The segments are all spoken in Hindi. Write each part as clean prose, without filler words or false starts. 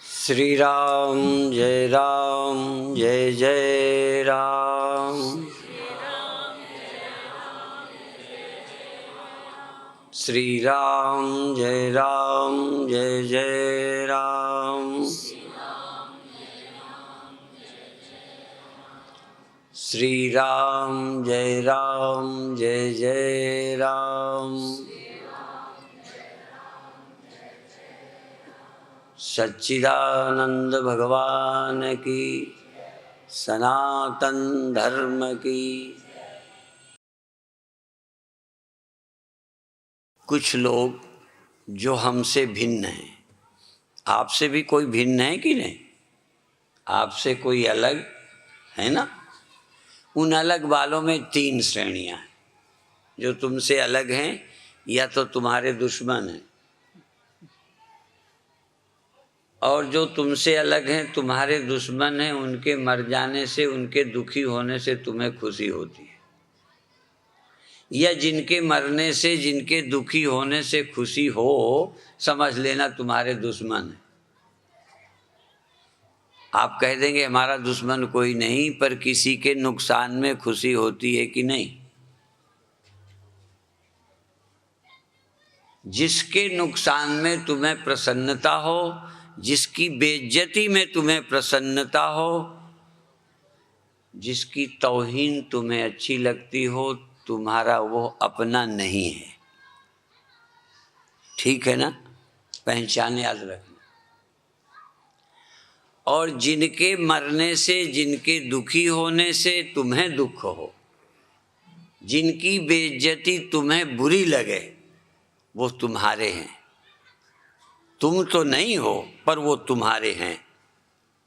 श्री राम जय जय राम। श्री राम जय जय राम। श्री राम जय जय राम। सच्चिदानंद भगवान की, सनातन धर्म की। कुछ लोग जो हमसे भिन्न हैं, आपसे भी कोई भिन्न है कि नहीं? आपसे कोई अलग है ना? उन अलग वालों में 3 श्रेणियां हैं। जो तुमसे अलग हैं या तो तुम्हारे दुश्मन हैं, और जो तुमसे अलग हैं तुम्हारे दुश्मन हैं, उनके मर जाने से, उनके दुखी होने से तुम्हें खुशी होती है, या जिनके मरने से, जिनके दुखी होने से खुशी हो, समझ लेना तुम्हारे दुश्मन है। आप कह देंगे हमारा दुश्मन कोई नहीं, पर किसी के नुकसान में खुशी होती है कि नहीं? जिसके नुकसान में तुम्हें प्रसन्नता हो, जिसकी बेइज्जती में तुम्हें प्रसन्नता हो, जिसकी तौहीन तुम्हें अच्छी लगती हो, तुम्हारा वो अपना नहीं है। ठीक है ना? पहचान याद रखना। और जिनके मरने से, जिनके दुखी होने से तुम्हें दुख हो, जिनकी बेइज्जती तुम्हें बुरी लगे, वो तुम्हारे हैं। तुम तो नहीं हो, पर वो तुम्हारे हैं।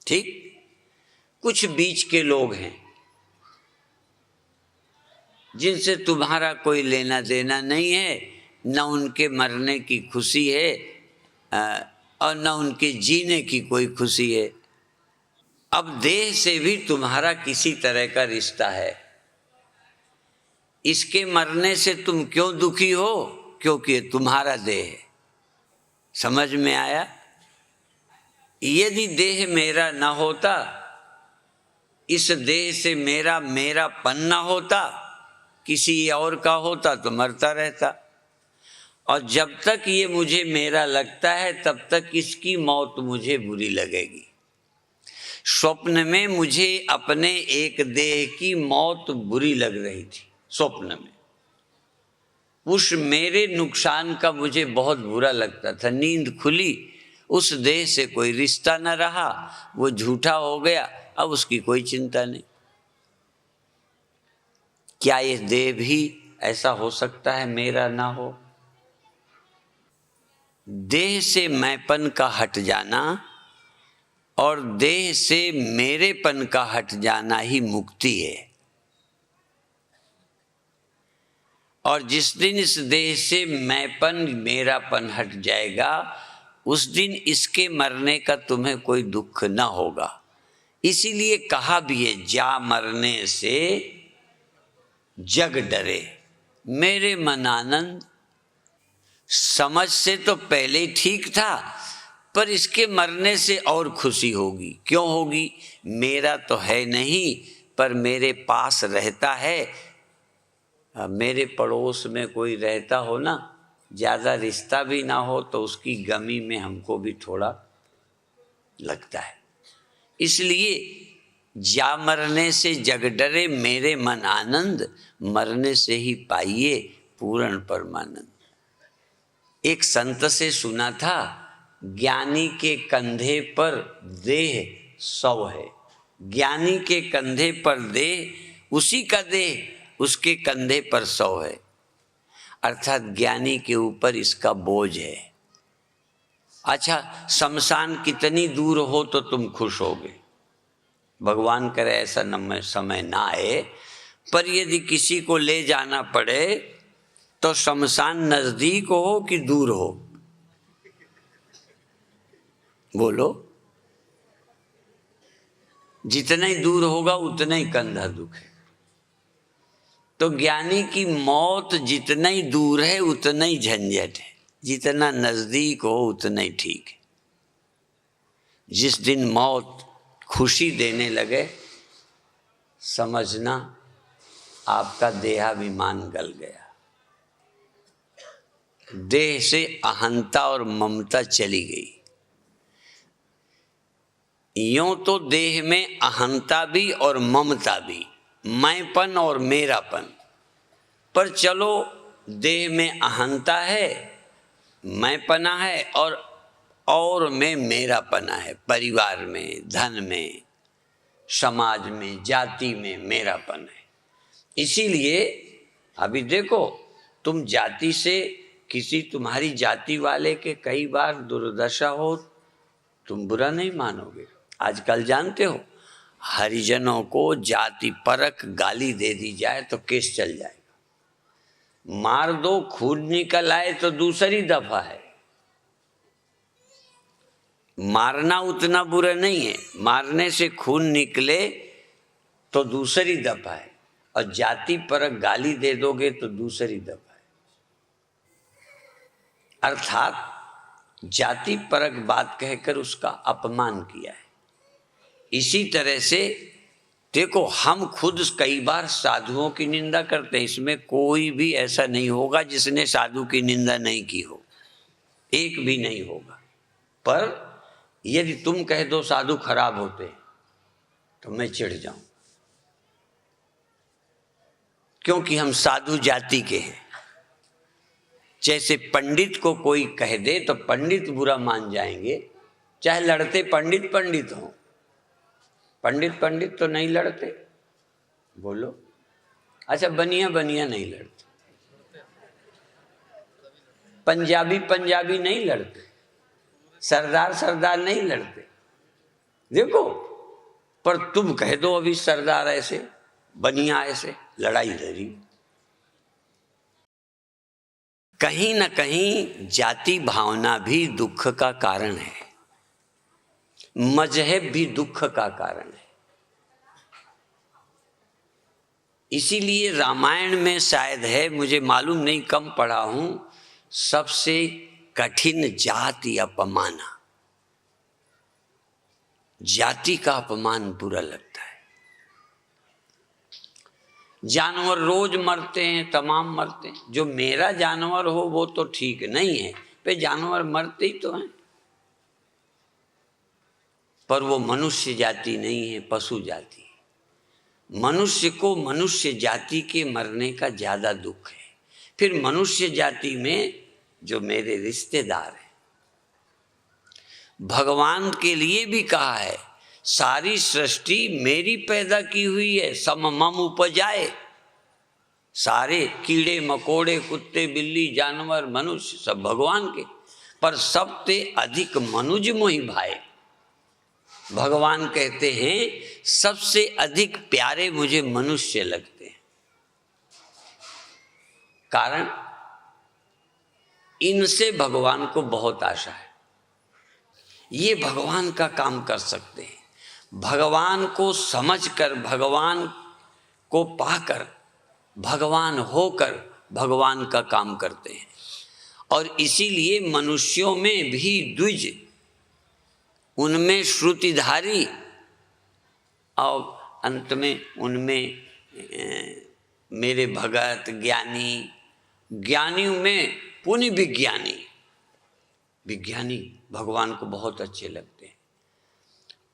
ठीक? कुछ बीच के लोग हैं जिनसे तुम्हारा कोई लेना देना नहीं है, न उनके मरने की खुशी है और न उनके जीने की कोई खुशी है। अब देह से भी तुम्हारा किसी तरह का रिश्ता है। इसके मरने से तुम क्यों दुखी हो? क्योंकि ये तुम्हारा देह है। समझ में आया? यदि देह मेरा न होता, इस देह से मेरापन न होता, किसी और का होता तो मरता रहता। और जब तक ये मुझे मेरा लगता है, तब तक इसकी मौत मुझे बुरी लगेगी। स्वप्न में मुझे अपने एक देह की मौत बुरी लग रही थी। स्वप्न में उस मेरे नुकसान का मुझे बहुत बुरा लगता था। नींद खुली, उस देह से कोई रिश्ता न रहा, वो झूठा हो गया, अब उसकी कोई चिंता नहीं। क्या ये देह भी ऐसा हो सकता है मेरा ना हो? देह से मैंपन का हट जाना और देह से मेरेपन का हट जाना ही मुक्ति है। और जिस दिन इस देह से मैंपन, मेरापन हट जाएगा, उस दिन इसके मरने का तुम्हें कोई दुख न होगा। इसीलिए कहा भी है, जा मरने से जग डरे मेरे मन आनंद। समझ से तो पहले ही ठीक था, पर इसके मरने से और खुशी होगी। क्यों होगी? मेरा तो है नहीं, पर मेरे पास रहता है। मेरे पड़ोस में कोई रहता हो ना, ज़्यादा रिश्ता भी ना हो, तो उसकी गमी में हमको भी थोड़ा लगता है। इसलिए जा मरने से जग डरे मेरे मन आनंद, मरने से ही पाइए पूर्ण परमानंद। एक संत से सुना था, ज्ञानी के कंधे पर देह 100 है। ज्ञानी के कंधे पर देह, उसी का देह उसके कंधे पर 100 है। अर्थात ज्ञानी के ऊपर इसका बोझ है। अच्छा, शमशान कितनी दूर हो तो तुम खुश होगे? भगवान करे ऐसा समय ना आए, पर यदि किसी को ले जाना पड़े तो शमशान नजदीक हो कि दूर हो? बोलो। जितना ही दूर होगा उतना ही कंधा दुख है। तो ज्ञानी की मौत जितना ही दूर है उतना ही झंझट है, जितना नजदीक हो उतना ही ठीक है। जिस दिन मौत खुशी देने लगे, समझना आपका देहाभिमान गल गया, देह से अहंता और ममता चली गई। यूं तो देह में अहंता भी और ममता भी, मैंपन और मेरापन, पर चलो देह में अहंता है, मैंपना है और में मेरापना है। परिवार में, धन में, समाज में, जाति में मेरापन है। इसीलिए अभी देखो, तुम जाति से किसी तुम्हारी जाति वाले के कई बार दुर्दशा हो, तुम बुरा नहीं मानोगे। आजकल जानते हो, हरिजनों को जाति परक गाली दे दी जाए तो केस चल जाएगा। मार दो, खून निकल आए तो दूसरी दफा है। मारना उतना बुरा नहीं है, मारने से खून निकले तो दूसरी दफा है, और जाति परक गाली दे दोगे तो दूसरी दफा है। अर्थात जाति परक बात कहकर उसका अपमान किया है। इसी तरह से देखो, हम खुद कई बार साधुओं की निंदा करते हैं, इसमें कोई भी ऐसा नहीं होगा जिसने साधु की निंदा नहीं की हो, एक भी नहीं होगा। पर यदि तुम कह दो साधु खराब होते तो मैं चिढ़ जाऊं, क्योंकि हम साधु जाति के हैं। जैसे पंडित को कोई कह दे तो पंडित बुरा मान जाएंगे, चाहे लड़ते पंडित पंडित हों। पंडित पंडित तो नहीं लड़ते, बोलो। अच्छा, बनिया बनिया नहीं लड़ते, पंजाबी पंजाबी नहीं लड़ते, सरदार सरदार नहीं लड़ते। देखो, पर तुम कह दो अभी सरदार ऐसे, बनिया ऐसे, लड़ाई लड़ी। कहीं न कहीं जाति भावना भी दुख का कारण है, मजहब भी दुख का कारण है। इसीलिए रामायण में शायद है, मुझे मालूम नहीं, कम पढ़ा हूं, सबसे कठिन जाति अपमाना। जाति का अपमान बुरा लगता है। जानवर रोज मरते हैं, तमाम मरते हैं। जो मेरा जानवर हो वो तो ठीक नहीं है, पे जानवर मरते ही तो हैं। पर वो मनुष्य जाति नहीं है, पशु जाति है। मनुष्य को मनुष्य जाति के मरने का ज्यादा दुख है। फिर मनुष्य जाति में जो मेरे रिश्तेदार हैं, भगवान के लिए भी कहा है, सारी सृष्टि मेरी पैदा की हुई है, सम मम उपजाए। सारे कीड़े मकोड़े, कुत्ते बिल्ली, जानवर, मनुष्य सब भगवान के, पर सबसे अधिक मनुज मोहि भाए। भगवान कहते हैं सबसे अधिक प्यारे मुझे मनुष्य लगते हैं। कारण इनसे भगवान को बहुत आशा है, ये भगवान का काम कर सकते हैं। भगवान को समझकर, भगवान को पाकर, भगवान होकर भगवान का काम करते हैं। और इसीलिए मनुष्यों में भी द्विज, उनमें श्रुतिधारी और अंत में उनमें मेरे भगत ज्ञानी, ज्ञानियों में पुण्य विज्ञानी। विज्ञानी भगवान को बहुत अच्छे लगते हैं।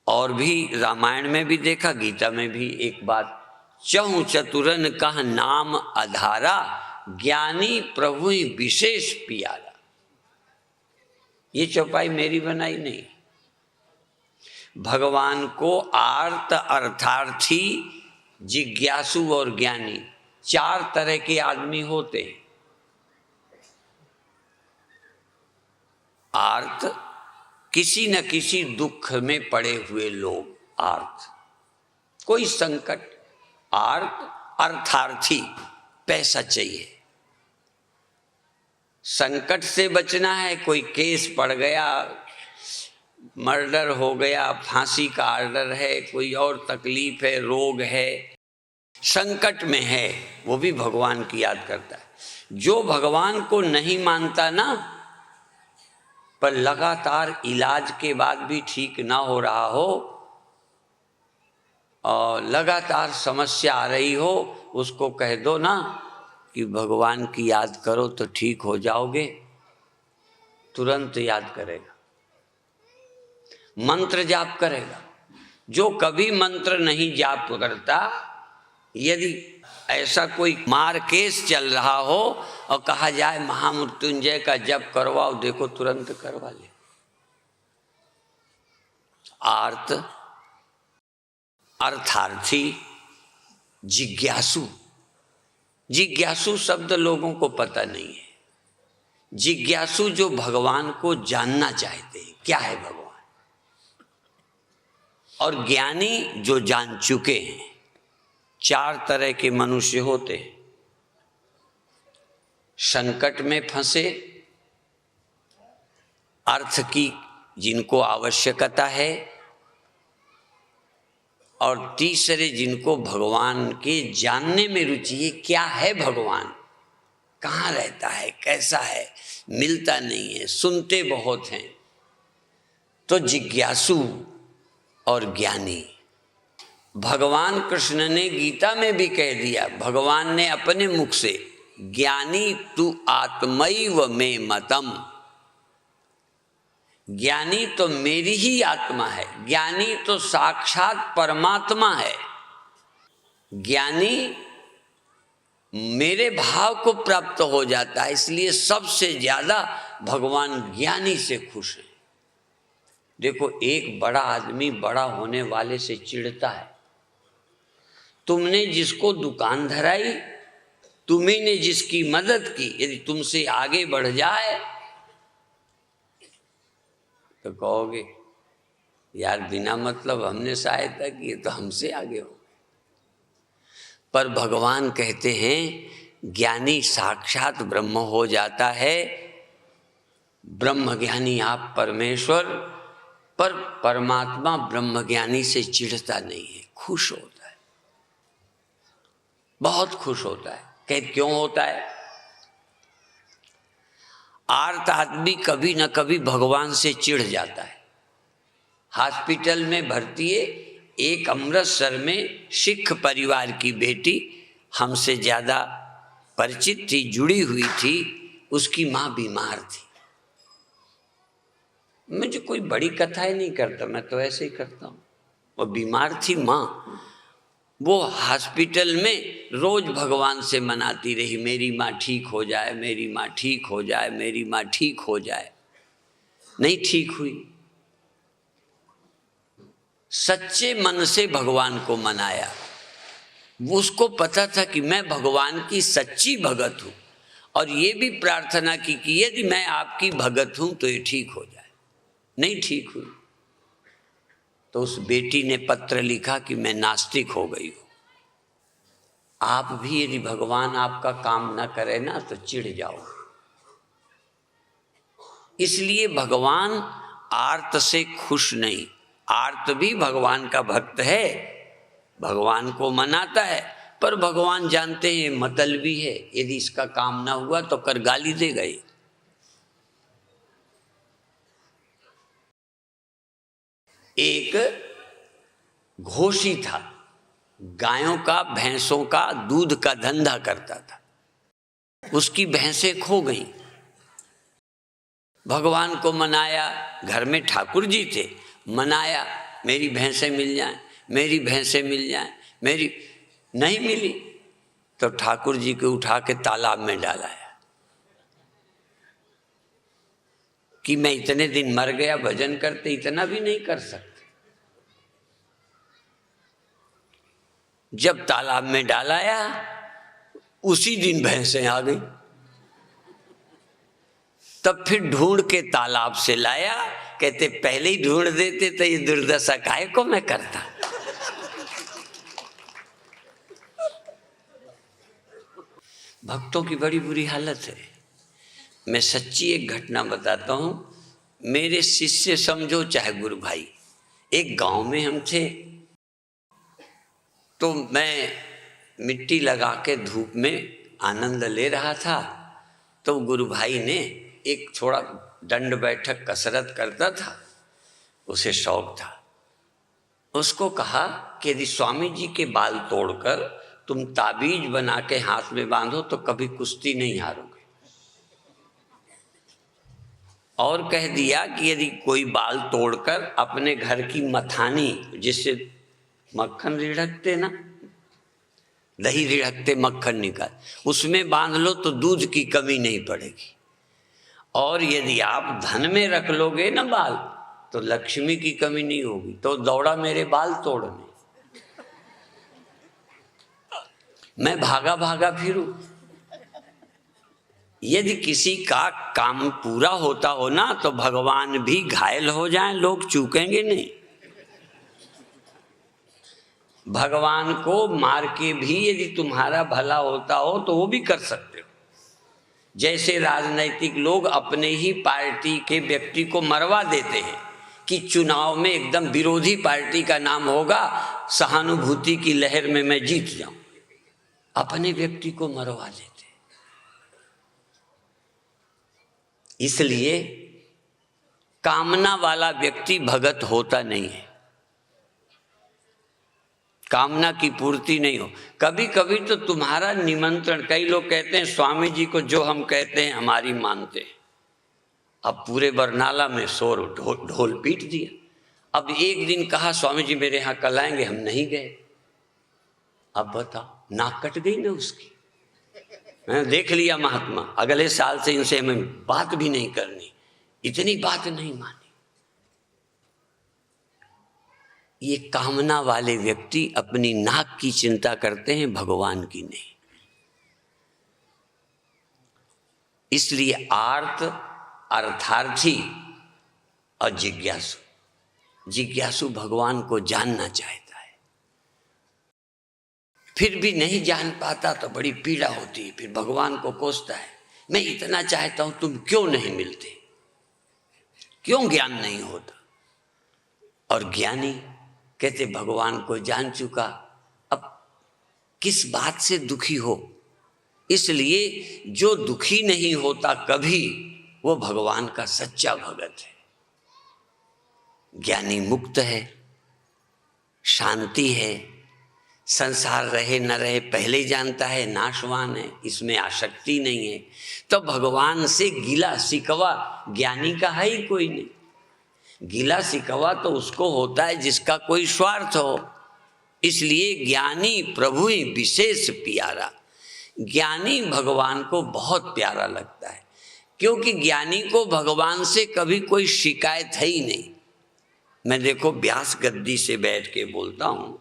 और भी रामायण में भी देखा, गीता में भी एक बात, चहु चतुरन कह नाम आधारा, ज्ञानी प्रभु ही विशेष पियारा। ये चौपाई मेरी बनाई नहीं। भगवान को आर्त, अर्थार्थी, जिज्ञासु और ज्ञानी, चार तरह के आदमी होते हैं। आर्त, किसी न किसी दुख में पड़े हुए लोग, आर्त, कोई संकट। आर्त, अर्थार्थी, पैसा चाहिए, संकट से बचना है, कोई केस पड़ गया, मर्डर हो गया, फांसी का आर्डर है, कोई और तकलीफ है, रोग है, संकट में है, वो भी भगवान की याद करता है। जो भगवान को नहीं मानता ना, पर लगातार इलाज के बाद भी ठीक ना हो रहा हो और लगातार समस्या आ रही हो, उसको कह दो ना कि भगवान की याद करो तो ठीक हो जाओगे, तुरंत याद करेगा, मंत्र जाप करेगा। जो कभी मंत्र नहीं जाप करता, यदि ऐसा कोई मार केस चल रहा हो और कहा जाए महामृत्युंजय का जप करवाओ, देखो तुरंत करवा ले। आर्त, अर्थार्थी, जिज्ञासु। जिज्ञासु शब्द लोगों को पता नहीं है। जिज्ञासु जो भगवान को जानना चाहते हैं, क्या है भगवान। और ज्ञानी जो जान चुके हैं। 4 तरह के मनुष्य होते हैं। संकट में फंसे, अर्थ की जिनको आवश्यकता है, और तीसरे जिनको भगवान के जानने में रुचि है। क्या है भगवान, कहाँ रहता है, कैसा है, मिलता नहीं है, सुनते बहुत हैं। तो जिज्ञासु और ज्ञानी। भगवान कृष्ण ने गीता में भी कह दिया, भगवान ने अपने मुख से, ज्ञानी तू आत्मैव मे मतम। ज्ञानी तो मेरी ही आत्मा है, ज्ञानी तो साक्षात परमात्मा है। ज्ञानी मेरे भाव को प्राप्त हो जाता है, इसलिए सबसे ज्यादा भगवान ज्ञानी से खुश है। देखो, एक बड़ा आदमी बड़ा होने वाले से चिढ़ता है। तुमने जिसको दुकान धराई, तुम्ही ने जिसकी मदद की, यदि तुमसे आगे बढ़ जाए तो कहोगे यार बिना मतलब हमने सहायता की तो हमसे आगे हो। पर भगवान कहते हैं ज्ञानी साक्षात ब्रह्म हो जाता है। ब्रह्म ज्ञानी आप परमेश्वर, पर परमात्मा ब्रह्म ज्ञानी से चिढ़ता नहीं है, खुश होता है, बहुत खुश होता है। कह क्यों होता है? आर्त आदमी कभी न कभी भगवान से चिढ़ जाता है। हॉस्पिटल में भर्ती है, एक अमृतसर में सिख परिवार की बेटी, हमसे ज़्यादा परिचित थी, जुड़ी हुई थी, उसकी माँ बीमार थी। मुझे कोई बड़ी कथाएं नहीं करता, मैं तो ऐसे ही करता हूँ। वो बीमार थी माँ, वो हॉस्पिटल में रोज भगवान से मनाती रही, मेरी माँ ठीक हो जाए, मेरी माँ ठीक हो जाए, मेरी माँ ठीक हो जाए। नहीं ठीक हुई। सच्चे मन से भगवान को मनाया। वो उसको पता था कि मैं भगवान की सच्ची भगत हूँ, और ये भी प्रार्थना की कि यदि मैं आपकी भगत हूँ तो ये ठीक हो जाए। नहीं ठीक हुई तो उस बेटी ने पत्र लिखा कि मैं नास्तिक हो गई हूँ। आप भी यदि भगवान आपका काम न करे ना तो चिढ़ जाओ। इसलिए भगवान आर्त से खुश नहीं। आर्त भी भगवान का भक्त है, भगवान को मनाता है, पर भगवान जानते हैं मतलबी है, यदि इसका काम ना हुआ तो कर गाली दे गए। एक घोषी था, गायों का भैंसों का दूध का धंधा करता था। उसकी भैंसें खो गईं। भगवान को मनाया, घर में ठाकुर जी थे, मनाया मेरी भैंसें मिल जाएं, मेरी भैंसें मिल जाएं, मेरी नहीं मिली तो ठाकुर जी को उठा के तालाब में डालाया कि मैं इतने दिन मर गया, भजन करते इतना भी नहीं कर सकते। जब तालाब में डालाया उसी दिन भैंसें आ गई। तब फिर ढूंढ के तालाब से लाया, कहते पहले ही ढूंढ देते तो ये दुर्दशा काहे को मैं करता। भक्तों की बड़ी बुरी हालत है। मैं सच्ची एक घटना बताता हूँ। मेरे शिष्य समझो चाहे गुरु भाई, एक गांव में हम थे, तो मैं मिट्टी लगा के धूप में आनंद ले रहा था। तो गुरु भाई ने एक थोड़ा दंड बैठक कसरत करता था, उसे शौक था। उसको कहा कि यदि स्वामी जी के बाल तोड़कर तुम ताबीज बना के हाथ में बांधो तो कभी कुश्ती नहीं हारोगे। और कह दिया कि यदि कोई बाल तोड़कर अपने घर की मथानी, जिससे मक्खन रिढ़कते ना, दही रिढ़कते मक्खन निकाल, उसमें बांध लो तो दूध की कमी नहीं पड़ेगी। और यदि आप धन में रख लोगे ना बाल तो लक्ष्मी की कमी नहीं होगी। तो दौड़ा मेरे बाल तोड़ने, मैं भागा भागा फिरूं। यदि किसी का काम पूरा होता हो ना तो भगवान भी घायल हो जाएं, लोग चूकेंगे नहीं। भगवान को मार के भी यदि तुम्हारा भला होता हो तो वो भी कर सकते हो। जैसे राजनैतिक लोग अपने ही पार्टी के व्यक्ति को मरवा देते हैं कि चुनाव में एकदम विरोधी पार्टी का नाम होगा, सहानुभूति की लहर में मैं जीत जाऊं, अपने व्यक्ति को मरवा देते। इसलिए कामना वाला व्यक्ति भगत होता नहीं है, कामना की पूर्ति नहीं हो। कभी कभी तो तुम्हारा निमंत्रण, कई लोग कहते हैं स्वामी जी को जो हम कहते हैं हमारी मानते हैं। अब पूरे बरनाला में शोर, ढोल पीट दिया। अब एक दिन कहा स्वामी जी मेरे यहाँ कल आएंगे, हम नहीं गए। अब बताओ, नाक कट गई ना उसकी। मैंने देख लिया महात्मा, अगले साल से इनसे हमें बात भी नहीं करनी, इतनी बात नहीं मानी। ये कामना वाले व्यक्ति अपनी नाक की चिंता करते हैं, भगवान की नहीं। इसलिए आर्त, अर्थार्थी और जिज्ञासु, जिज्ञासु भगवान को जानना चाहता है, फिर भी नहीं जान पाता तो बड़ी पीड़ा होती है। फिर भगवान को कोसता है, मैं इतना चाहता हूं तुम क्यों नहीं मिलते, क्यों ज्ञान नहीं होता। और ज्ञानी कहते भगवान को जान चुका, अब किस बात से दुखी हो। इसलिए जो दुखी नहीं होता कभी, वो भगवान का सच्चा भगत है। ज्ञानी मुक्त है, शांति है, संसार रहे न रहे पहले जानता है, नाशवान है, इसमें आसक्ति नहीं है। तो भगवान से गिला शिकवा ज्ञानी का है ही कोई नहीं। गिला शिकवा तो उसको होता है जिसका कोई स्वार्थ हो। इसलिए ज्ञानी प्रभु ही विशेष प्यारा, ज्ञानी भगवान को बहुत प्यारा लगता है, क्योंकि ज्ञानी को भगवान से कभी कोई शिकायत है ही नहीं। मैं देखो व्यास गद्दी से बैठ के बोलता हूँ,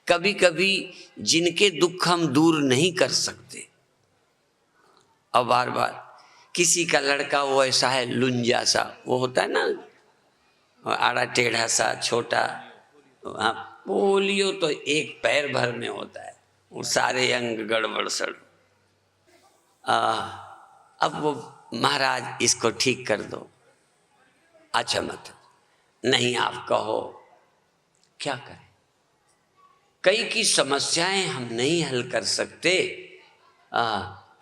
कभी कभी जिनके दुख हम दूर नहीं कर सकते, और बार बार किसी का लड़का वो ऐसा है, लुंजा सा, वो होता है ना, आड़ा टेढ़ा सा, छोटा, हाँ, पोलियो तो एक पैर भर में होता है, वो सारे अंग गड़बड़ सड़। अब वो महाराज इसको ठीक कर दो, अच्छा मत, नहीं आप कहो, क्या करें। कई की समस्याएं हम नहीं हल कर सकते,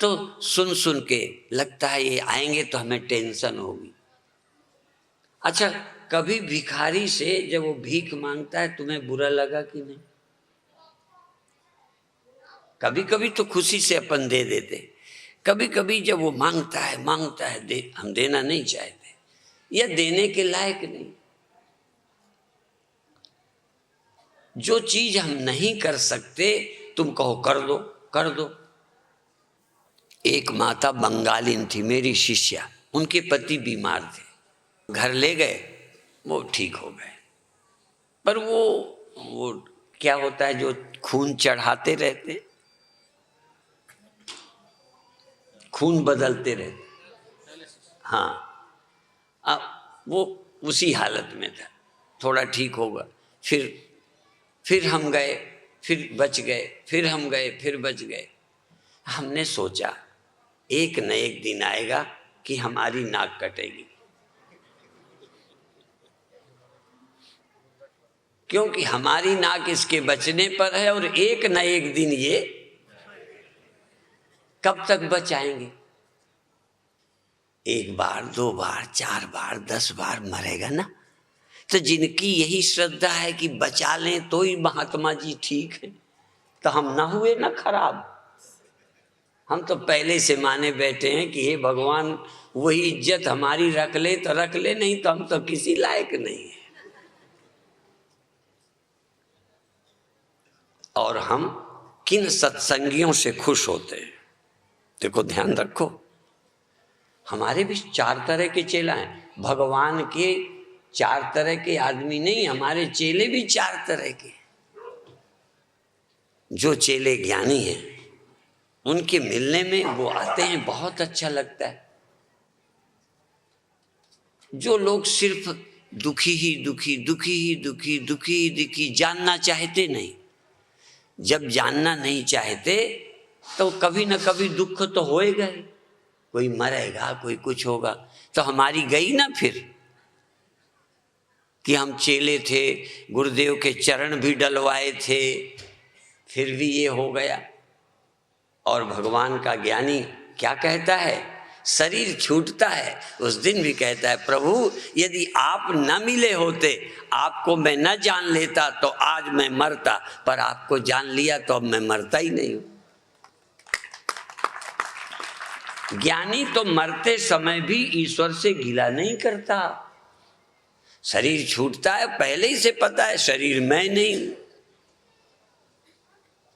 तो सुन सुन के लगता है ये आएंगे तो हमें टेंशन होगी। अच्छा, कभी भिखारी से जब वो भीख मांगता है तुम्हें बुरा लगा कि नहीं? कभी कभी तो खुशी से अपन दे देते, कभी कभी जब वो मांगता है हम देना नहीं चाहते या देने के लायक नहीं। जो चीज हम नहीं कर सकते तुम कहो कर दो, कर दो। एक माता बंगालीन थी, मेरी शिष्या, उनके पति बीमार थे, घर ले गए, वो ठीक हो गए। पर वो क्या होता है, जो खून चढ़ाते रहते, खून बदलते रहते, हाँ, अब वो उसी हालत में था। थोड़ा ठीक होगा, फिर हम गए, फिर बच गए, फिर हम गए, फिर बच गए। हमने सोचा एक न एक दिन आएगा कि हमारी नाक कटेगी, क्योंकि हमारी नाक इसके बचने पर है, और एक न एक दिन ये कब तक बचाएंगे। 1 बार, 2 बार, 4 बार, 10 बार मरेगा ना। तो जिनकी यही श्रद्धा है कि बचा लें तो ही महात्मा जी ठीक है, तो हम ना हुए ना खराब। हम तो पहले से माने बैठे हैं कि हे भगवान वही इज्जत हमारी रख ले तो रख ले, नहीं तो हम तो किसी लायक नहीं है। और हम किन सत्संगियों से खुश होते हैं। देखो ध्यान रखो, हमारे भी 4 तरह के चेला हैं। भगवान के 4 तरह के आदमी नहीं, हमारे चेले भी 4 तरह के। जो चेले ज्ञानी हैं उनके मिलने में वो आते हैं, बहुत अच्छा लगता है। जो लोग सिर्फ दुखी ही दुखी, दुखी ही दुखी, दुखी ही दुखी, जानना चाहते नहीं। जब जानना नहीं चाहते तो कभी ना कभी दुख तो होएगा ही, कोई मरेगा, कोई कुछ होगा। तो हमारी गई ना फिर कि हम चेले थे, गुरुदेव के चरण भी डलवाए थे, फिर भी ये हो गया। और भगवान का ज्ञानी क्या कहता है, शरीर छूटता है उस दिन भी कहता है, प्रभु यदि आप न मिले होते, आपको मैं न जान लेता तो आज मैं मरता, पर आपको जान लिया तो अब मैं मरता ही नहीं हूं। ज्ञानी तो मरते समय भी ईश्वर से गिला नहीं करता। शरीर छूटता है, पहले ही से पता है शरीर मैं नहीं हूं।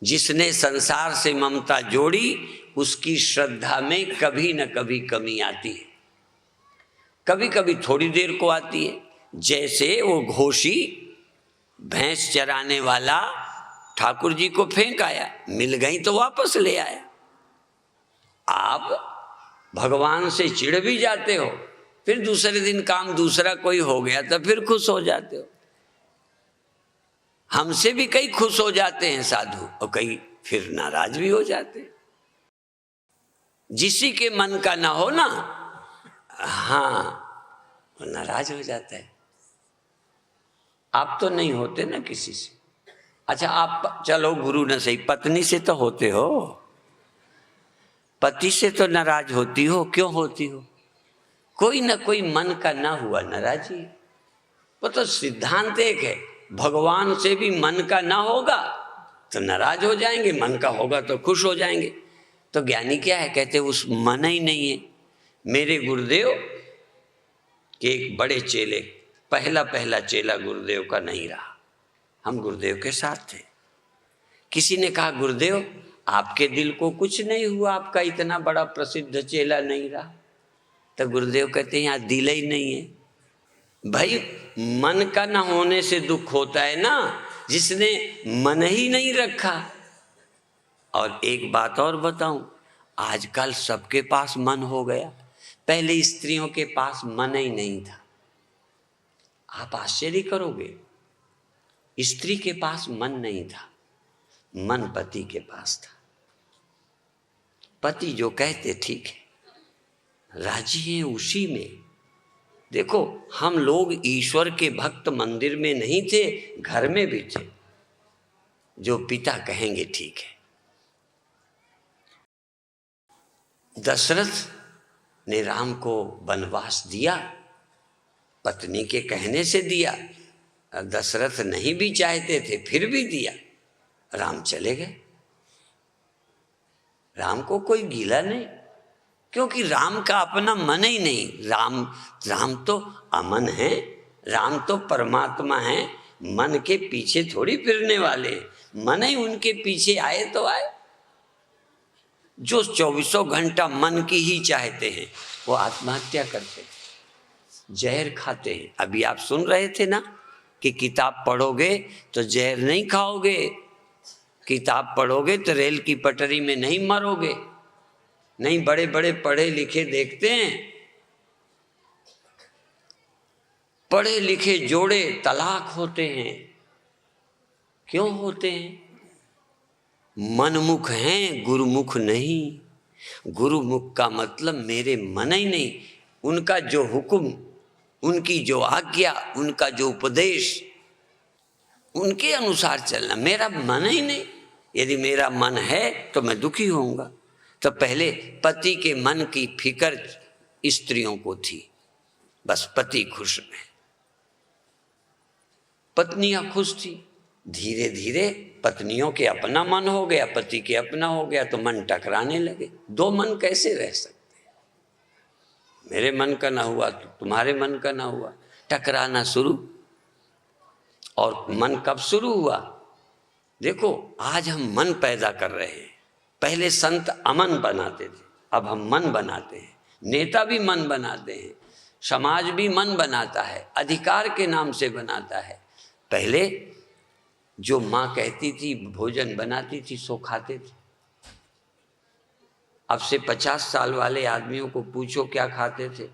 जिसने संसार से ममता जोड़ी उसकी श्रद्धा में कभी न कभी कमी आती है, कभी कभी थोड़ी देर को आती है। जैसे वो घोषी भैंस चराने वाला ठाकुर जी को फेंक आया, मिल गई तो वापस ले आया। आप भगवान से चिढ़ भी जाते हो, फिर दूसरे दिन काम दूसरा कोई हो गया तो फिर खुश हो जाते हो। हमसे भी कई खुश हो जाते हैं साधु, और कई फिर नाराज भी हो जाते हैं। जिसी के मन का ना हो ना, हाँ, वो नाराज हो जाता है। आप तो नहीं होते ना किसी से। अच्छा आप चलो गुरु न सही, पत्नी से तो होते हो, पति से तो नाराज होती हो, क्यों होती हो? कोई ना कोई मन का ना हुआ नाराजी। वो तो सिद्धांत एक है, भगवान से भी मन का ना होगा तो नाराज हो जाएंगे, मन का होगा तो खुश हो जाएंगे। तो ज्ञानी क्या है, कहते उस मन ही नहीं है। मेरे गुरुदेव के एक बड़े चेले, पहला चेला गुरुदेव का नहीं रहा, हम गुरुदेव के साथ थे। किसी ने कहा गुरुदेव आपके दिल को कुछ नहीं हुआ, आपका इतना बड़ा प्रसिद्ध चेला नहीं रहा। तो गुरुदेव कहते हैं यहाँ दिल ही नहीं है। भाई मन का ना होने से दुख होता है ना, जिसने मन ही नहीं रखा। और एक बात और बताऊं, आजकल सबके पास मन हो गया, पहले स्त्रियों के पास मन ही नहीं था। आप आश्चर्य करोगे, स्त्री के पास मन नहीं था, मन पति के पास था। पति जो कहते ठीक है, राजी हैं उसी में। देखो हम लोग ईश्वर के भक्त मंदिर में नहीं थे, घर में भी थे, जो पिता कहेंगे ठीक है। दशरथ ने राम को वनवास दिया, पत्नी के कहने से दिया। दशरथ नहीं भी चाहते थे फिर भी दिया, राम चले गए। राम को कोई गीला नहीं, क्योंकि राम का अपना मन ही नहीं। राम तो अमन है, राम तो परमात्मा है, मन के पीछे थोड़ी फिरने वाले हैं। मन ही उनके पीछे आए तो आए। जो 24 घंटा मन की ही चाहते हैं वो आत्महत्या करते हैं, जहर खाते हैं। अभी आप सुन रहे थे ना कि किताब पढ़ोगे तो जहर नहीं खाओगे, किताब पढ़ोगे तो रेल की पटरी में नहीं मरोगे। नहीं, बड़े बड़े पढ़े लिखे देखते हैं, पढ़े लिखे जोड़े तलाक होते हैं। क्यों होते हैं? मनमुख हैं, गुरुमुख नहीं। गुरुमुख का मतलब मेरे मन ही नहीं, उनका जो हुक्म, उनकी जो आज्ञा, उनका जो उपदेश, उनके अनुसार चलना। मेरा मन ही नहीं, यदि मेरा मन है तो मैं दुखी होऊंगा। तो पहले पति के मन की फिक्र स्त्रियों को थी, बस पति खुश नहीं, पत्नियां खुश थी। धीरे धीरे पत्नियों के अपना मन हो गया, पति के अपना हो गया, तो मन टकराने लगे। दो मन कैसे रह सकते? मेरे मन का ना हुआ तो तुम्हारे मन का ना हुआ, टकराना शुरू। और मन कब शुरू हुआ? देखो, आज हम मन पैदा कर रहे हैं। पहले संत अमन बनाते थे, अब हम मन बनाते हैं। नेता भी मन बनाते हैं, समाज भी मन बनाता है, अधिकार के नाम से बनाता है। पहले जो माँ कहती थी, भोजन बनाती थी, सो खाते थे। अब से 50 साल वाले आदमियों को पूछो क्या खाते थे।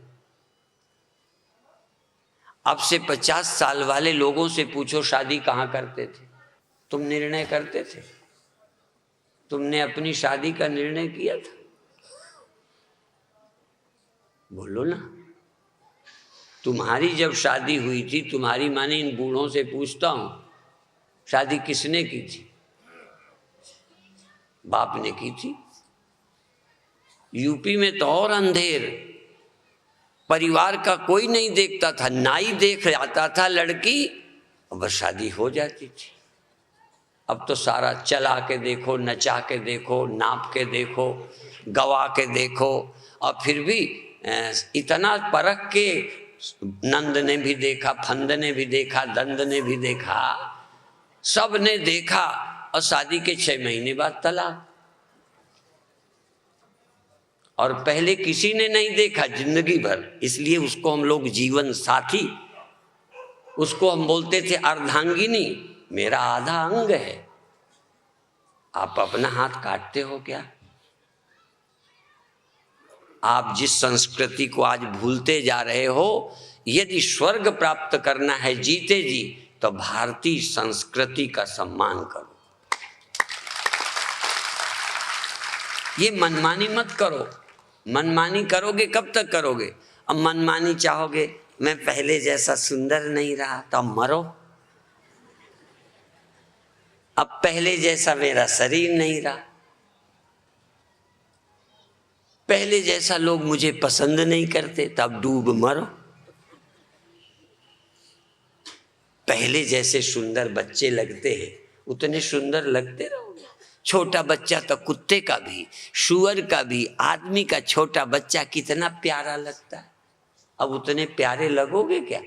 अब से 50 साल वाले लोगों से पूछो शादी कहाँ करते थे। तुम निर्णय करते थे? तुमने अपनी शादी का निर्णय किया था? बोलो ना। तुम्हारी जब शादी हुई थी, तुम्हारी माने इन बूढ़ों से पूछता हूं, शादी किसने की थी? बाप ने की थी। यूपी में तो और अंधेर, परिवार का कोई नहीं देखता था, नाई देख आता था लड़की, बस शादी हो जाती थी। अब तो सारा चला के देखो, नचा के देखो, नाप के देखो, गवा के देखो, और फिर भी इतना परख के नंद ने भी देखा, फंद ने भी देखा, दंद ने भी देखा, सब ने देखा, और शादी के 6 महीने बाद तलाक। और पहले किसी ने नहीं देखा जिंदगी भर, इसलिए उसको हम लोग जीवन साथी, उसको हम बोलते थे अर्धांगिनी, मेरा आधा अंग है। आप अपना हाथ काटते हो क्या? आप जिस संस्कृति को आज भूलते जा रहे हो, यदि स्वर्ग प्राप्त करना है जीते जी, तो भारतीय संस्कृति का सम्मान करो। ये मनमानी मत करो। मनमानी करोगे कब तक करोगे? अब मनमानी चाहोगे, मैं पहले जैसा सुंदर नहीं रहा, तो अब मरो। अब पहले जैसा मेरा शरीर नहीं रहा, पहले जैसा लोग मुझे पसंद नहीं करते, तब डूब मरो। पहले जैसे सुंदर बच्चे लगते हैं, उतने सुंदर लगते रहोगे। छोटा बच्चा तो कुत्ते का भी, शुअर का भी, आदमी का छोटा बच्चा कितना प्यारा लगता है, अब उतने प्यारे लगोगे क्या?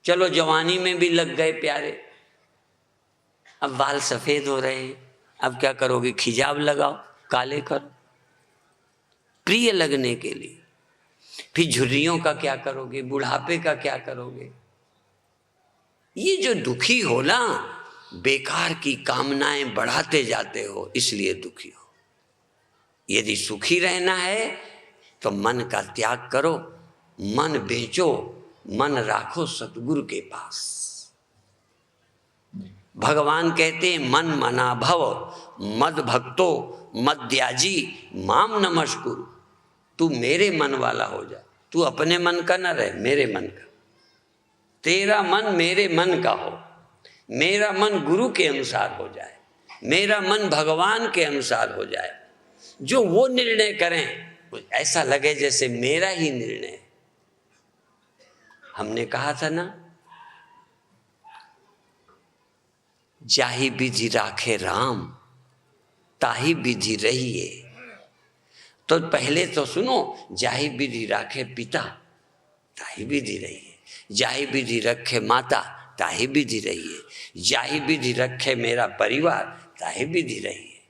चलो जवानी में भी लग गए प्यारे, अब बाल सफेद हो रहे हैं, अब क्या करोगे? खिजाब लगाओ, काले करो प्रिय लगने के लिए। फिर झुर्रियों का क्या करोगे? बुढ़ापे का क्या करोगे? ये जो दुखी हो ना, बेकार की कामनाएं बढ़ाते जाते हो, इसलिए दुखी हो। यदि सुखी रहना है तो मन का त्याग करो, मन बेचो, मन राखो सतगुरु के पास। भगवान कहते हैं मन मना भव मद भक्तो मद्याजी माम नमस्कुरु। तू मेरे मन वाला हो जा, तू अपने मन का ना रहे, मेरे मन का। तेरा मन मेरे मन का हो, मेरा मन गुरु के अनुसार हो जाए, मेरा मन भगवान के अनुसार हो जाए। जो वो निर्णय करें, ऐसा लगे जैसे मेरा ही निर्णय। हमने कहा था ना, जाहि विधि राखे राम ताहि विधि रहिए। तो पहले तो सुनो, जाहि विधि राखे पिता ताहि विधि रहिए, जाहि विधि रखे माता ताहि विधि रहिए, जाहि विधि रखे मेरा परिवार ताहि विधि रहिए,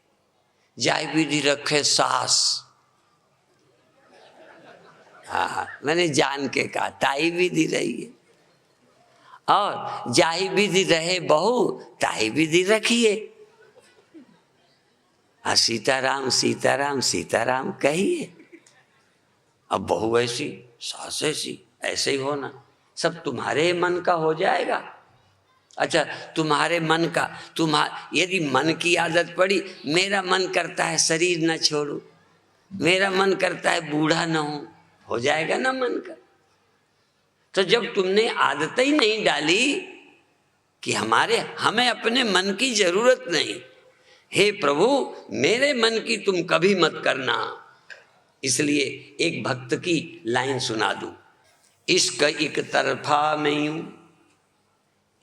जाहि विधि रखे सास, हाँ मैंने जान के कहा, ताहि विधि रहिए, और जाहि विधि रहे बहू ताहि विधि रखिए। सीताराम सीताराम सीताराम कहिए। अब बहू ऐसी, सास ऐसी, ऐसे ही होना, सब तुम्हारे मन का हो जाएगा। अच्छा, तुम्हारे मन का, यदि मन की आदत पड़ी, मेरा मन करता है शरीर न छोड़ू, मेरा मन करता है बूढ़ा न हो जाएगा ना मन का। तो जब तुमने आदत ही नहीं डाली कि हमें अपने मन की जरूरत नहीं, हे प्रभु मेरे मन की तुम कभी मत करना, इसलिए एक भक्त की लाइन सुना दूं। इश्क एक तरफा में यूं,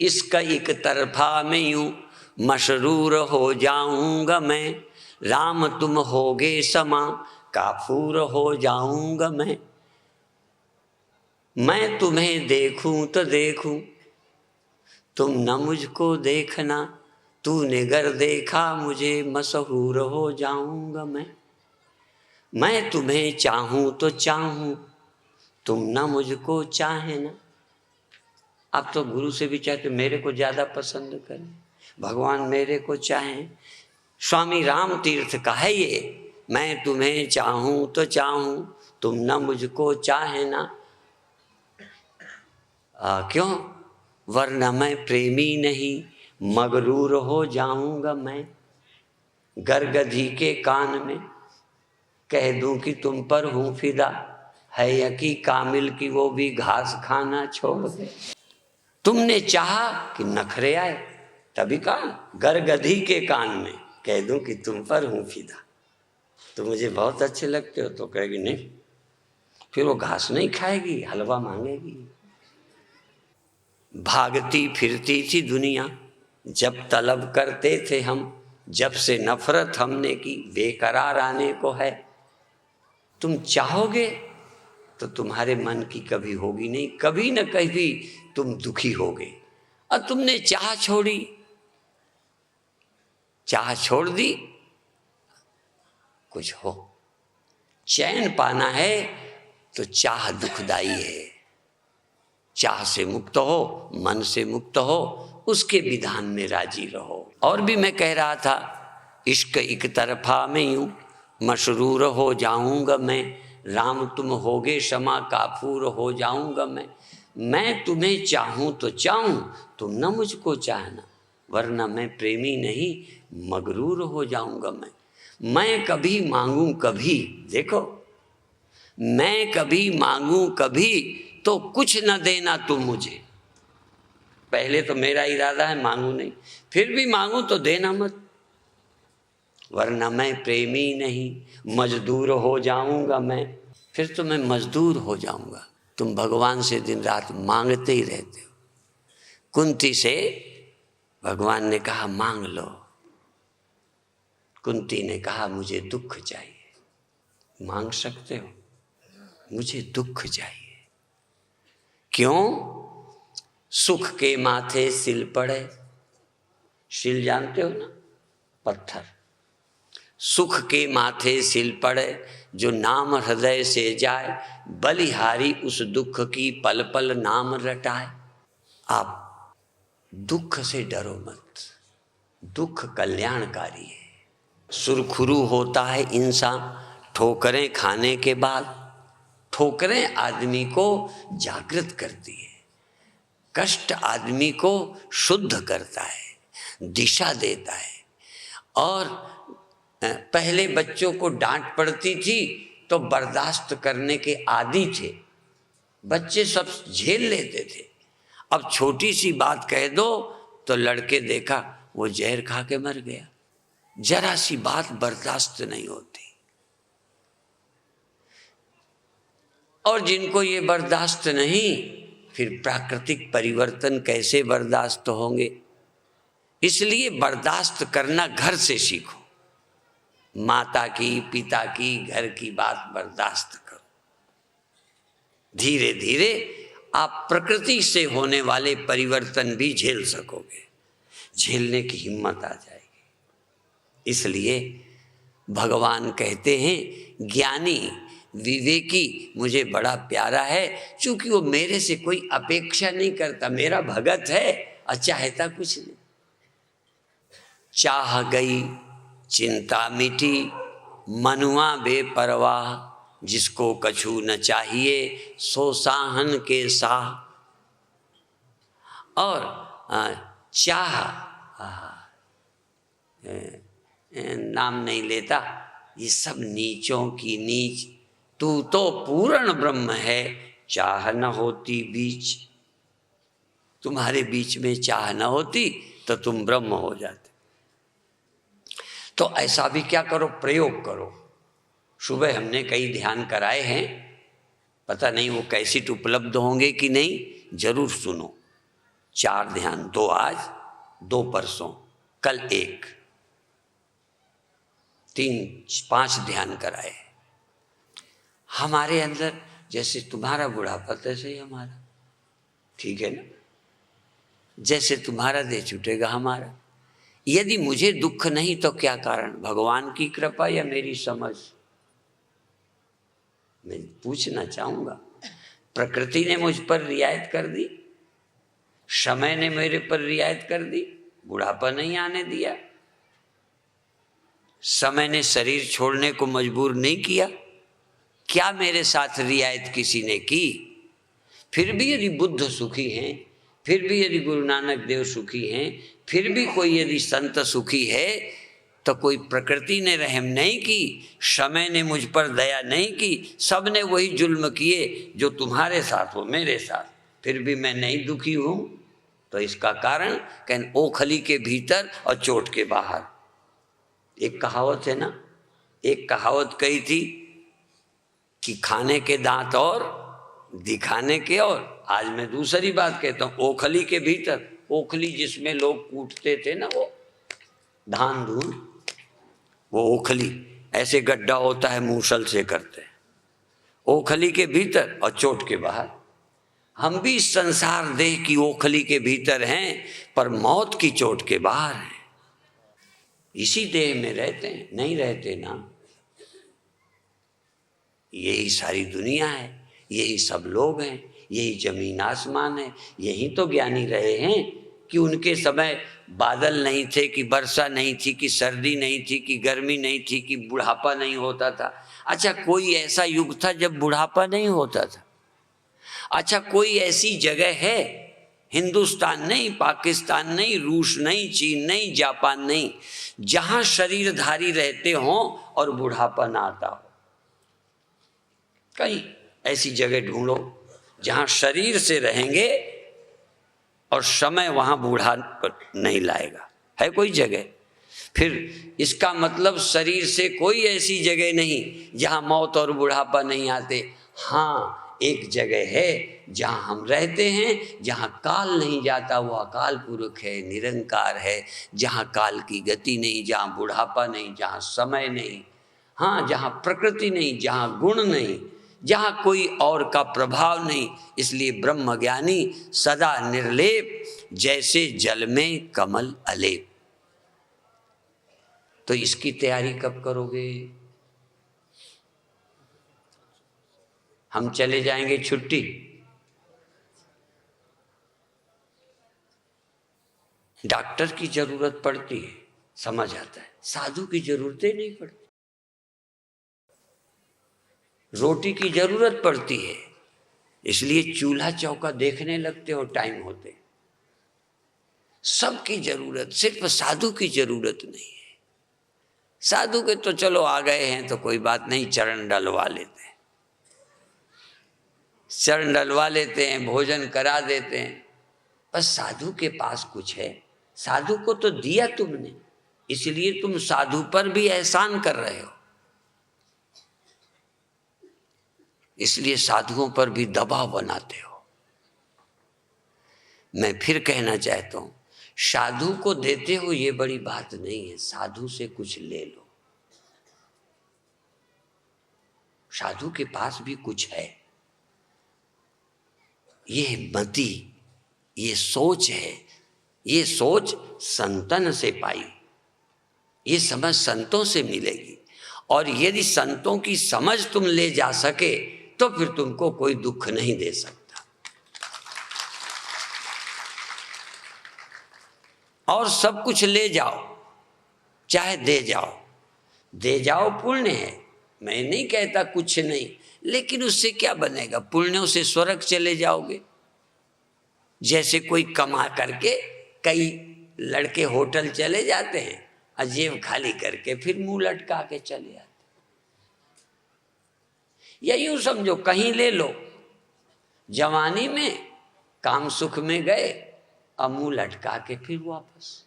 इश्क एक तरफा में यूं मशरूर हो जाऊंगा मैं, राम तुम होगे समा काफूर हो जाऊंगा मैं तुम्हें देखूं तो देखूं, तुम न मुझको देखना, तूने गर देखा मुझे मशहूर हो जाऊंगा मैं तुम्हें चाहूं तो चाहूं, तुम ना मुझको चाहे ना। अब तो गुरु से भी चाहते मेरे को ज्यादा पसंद करें, भगवान मेरे को चाहें। स्वामी राम तीर्थ का है ये, मैं तुम्हें चाहूं तो चाहूं, तुम ना मुझको चाहे ना। क्यों? वरना मैं प्रेमी नहीं, मगरूर हो जाऊंगा मैं। गरगधी के कान में कह दूं कि तुम पर हूं फिदा, है यकी कामिल की वो भी घास खाना छोड़ दे। तुमने चाहा कि नखरे आए, तभी कहा गरगधी के कान में कह दूं कि तुम पर हूं फिदा, तो मुझे बहुत अच्छे लगते हो, तो कहेगी नहीं, फिर वो घास नहीं खाएगी, हलवा मांगेगी। भागती फिरती थी दुनिया जब तलब करते थे हम, जब से नफरत हमने की बेकरार आने को है। तुम चाहोगे तो तुम्हारे मन की कभी होगी नहीं, कभी न कभी तुम दुखी होगे। और तुमने चाह छोड़ी, चाह छोड़ दी, कुछ हो। चैन पाना है तो चाह दुखदाई है। चाह से मुक्त हो, मन से मुक्त हो, उसके विधान में राजी रहो। और भी मैं कह रहा था, इश्क एक तरफा में यूं मशरूर हो जाऊंगा मैं, राम तुम होगे क्षमा काफूर हो जाऊंगा मैं तुम्हें चाहूं तो चाहूं, तुम न मुझको चाहना, वरना मैं प्रेमी नहीं, मगरूर हो जाऊंगा मैं कभी मांगूं कभी, देखो, मैं कभी मांगूं कभी तो कुछ न देना तुम मुझे। पहले तो मेरा इरादा है मांगू नहीं, फिर भी मांगू तो देना मत, वरना मैं प्रेमी नहीं, मजदूर हो जाऊंगा मैं। फिर तो मैं मजदूर हो जाऊंगा। तुम भगवान से दिन रात मांगते ही रहते हो। कुंती से भगवान ने कहा मांग लो, कुंती ने कहा मुझे दुख चाहिए। मांग सकते हो, मुझे दुख चाहिए। क्यों? सुख के माथे सिल पड़े, सिल जानते हो ना, पत्थर। सुख के माथे सिल पड़े, जो नाम हृदय से जाए, बलिहारी उस दुख की पल पल नाम रटाए। आप दुख से डरो मत, दुख कल्याणकारी है। सुरखुरू होता है इंसान ठोकरें खाने के बाद। ठोकरें आदमी को जागृत करती है, कष्ट आदमी को शुद्ध करता है, दिशा देता है। और पहले बच्चों को डांट पड़ती थी तो बर्दाश्त करने के आदी थे, बच्चे सब झेल लेते थे। अब छोटी सी बात कह दो तो लड़के देखा वो जहर खा के मर गया। जरा सी बात बर्दाश्त नहीं होती। और जिनको ये बर्दाश्त नहीं, फिर प्राकृतिक परिवर्तन कैसे बर्दाश्त होंगे? इसलिए बर्दाश्त करना घर से सीखो। माता की, पिता की, घर की बात बर्दाश्त करो। धीरे धीरे आप प्रकृति से होने वाले परिवर्तन भी झेल सकोगे, झेलने की हिम्मत आ जाएगी। इसलिए भगवान कहते हैं ज्ञानी विवेकी मुझे बड़ा प्यारा है, क्योंकि वो मेरे से कोई अपेक्षा नहीं करता, मेरा भगत है और चाहता कुछ नहीं। चाह गई चिंता मिटी, मनुआ बेपरवाह, जिसको कछु न चाहिए सो साहन के साह। और चाह नाम नहीं लेता, ये सब नीचों की नीच। तू तो पूर्ण ब्रह्म है, चाह न होती बीच। तुम्हारे बीच में चाह न होती तो तुम ब्रह्म हो जाते। तो ऐसा भी क्या करो, प्रयोग करो। सुबह हमने कई ध्यान कराए हैं, पता नहीं वो कैसेट उपलब्ध होंगे कि नहीं, जरूर सुनो। 4 ध्यान, 2 आज, 2 परसों, कल 1, 3-5 ध्यान कराए। हमारे अंदर जैसे तुम्हारा बुढ़ापा तैसे ही हमारा, ठीक है ना? जैसे तुम्हारा देह छूटेगा हमारा। यदि मुझे दुख नहीं तो क्या कारण? भगवान की कृपा या मेरी समझ? मैं पूछना चाहूंगा। प्रकृति ने मुझ पर रियायत कर दी, समय ने मेरे पर रियायत कर दी, बुढ़ापा नहीं आने दिया। समय ने शरीर छोड़ने को मजबूर नहीं किया। क्या मेरे साथ रियायत किसी ने की? फिर भी यदि बुद्ध सुखी हैं, फिर भी यदि गुरु नानक देव सुखी हैं, फिर भी कोई यदि संत सुखी है, तो कोई प्रकृति ने रहम नहीं की, समय ने मुझ पर दया नहीं की, सब ने वही जुल्म किए जो तुम्हारे साथ हो, मेरे साथ, फिर भी मैं नहीं दुखी हूं। तो इसका कारण कहन ओखली के भीतर और चोट के बाहर। एक कहावत है ना, एक कहावत कही थी कि खाने के दांत और दिखाने के और। आज मैं दूसरी बात कहता हूं, ओखली के भीतर, ओखली जिसमें लोग कूटते थे ना, वो धान धून, वो ओखली ऐसे गड्ढा होता है, मूसल से करते हैं। ओखली के भीतर और चोट के बाहर। हम भी इस संसार देह की ओखली के भीतर हैं, पर मौत की चोट के बाहर हैं। इसी देह में रहते हैं, नहीं रहते ना। यही सारी दुनिया है, यही सब लोग हैं, यही जमीन आसमान है। यही तो ज्ञानी रहे हैं कि उनके समय बादल नहीं थे, कि वर्षा नहीं थी, कि सर्दी नहीं थी, कि गर्मी नहीं थी, कि बुढ़ापा नहीं होता था। अच्छा, कोई ऐसा युग था जब बुढ़ापा नहीं होता था? अच्छा, कोई ऐसी जगह है, हिंदुस्तान नहीं, पाकिस्तान नहीं, रूस नहीं, चीन नहीं, जापान नहीं, जहां शरीरधारी रहते हों और बुढ़ापा ना आता हो? कहीं ऐसी जगह ढूंढो जहां शरीर से रहेंगे और समय वहां बूढ़ा नहीं लाएगा। है कोई जगह? फिर इसका मतलब शरीर से कोई ऐसी जगह नहीं जहां मौत और बुढ़ापा नहीं आते। हाँ, एक जगह है जहां हम रहते हैं, जहां काल नहीं जाता, वो अकाल पुरुष है, निरंकार है, जहां काल की गति नहीं, जहां बुढ़ापा नहीं, जहां समय नहीं, हाँ, जहां प्रकृति नहीं, जहां गुण नहीं, जहां कोई और का प्रभाव नहीं। इसलिए ब्रह्मज्ञानी सदा निर्लेप, जैसे जल में कमल अलेप। तो इसकी तैयारी कब करोगे? हम चले जाएंगे छुट्टी, डॉक्टर की जरूरत पड़ती है, समझ आता है, साधु की जरूरतें नहीं पड़ती। रोटी की जरूरत पड़ती है, इसलिए चूल्हा चौका देखने लगते हो टाइम होते। सबकी जरूरत, सिर्फ साधु की जरूरत नहीं है। साधु के तो चलो आ गए हैं तो कोई बात नहीं, चरण डलवा लेते हैं, चरण डलवा लेते हैं, भोजन करा देते हैं। बस साधु के पास कुछ है, साधु को तो दिया तुमने, इसलिए तुम साधु पर भी एहसान कर रहे हो, इसलिए साधुओं पर भी दबाव बनाते हो। मैं फिर कहना चाहता हूं, साधु को देते हो ये बड़ी बात नहीं है, साधु से कुछ ले लो। साधु के पास भी कुछ है, ये मति, ये सोच है, ये सोच संतन से पाई, ये समझ संतों से मिलेगी। और यदि संतों की समझ तुम ले जा सके तो फिर तुमको कोई दुख नहीं दे सकता। और सब कुछ ले जाओ, चाहे दे जाओ, दे जाओ पुण्य है, मैं नहीं कहता कुछ नहीं, लेकिन उससे क्या बनेगा? पुण्यों से स्वर्ग चले जाओगे। जैसे कोई कमा करके, कई लड़के होटल चले जाते हैं, जेब खाली करके फिर मुंह लटका के चले जाते। या यूं समझो, कहीं ले लो, जवानी में काम सुख में गए और मुंह लटका के फिर वापस।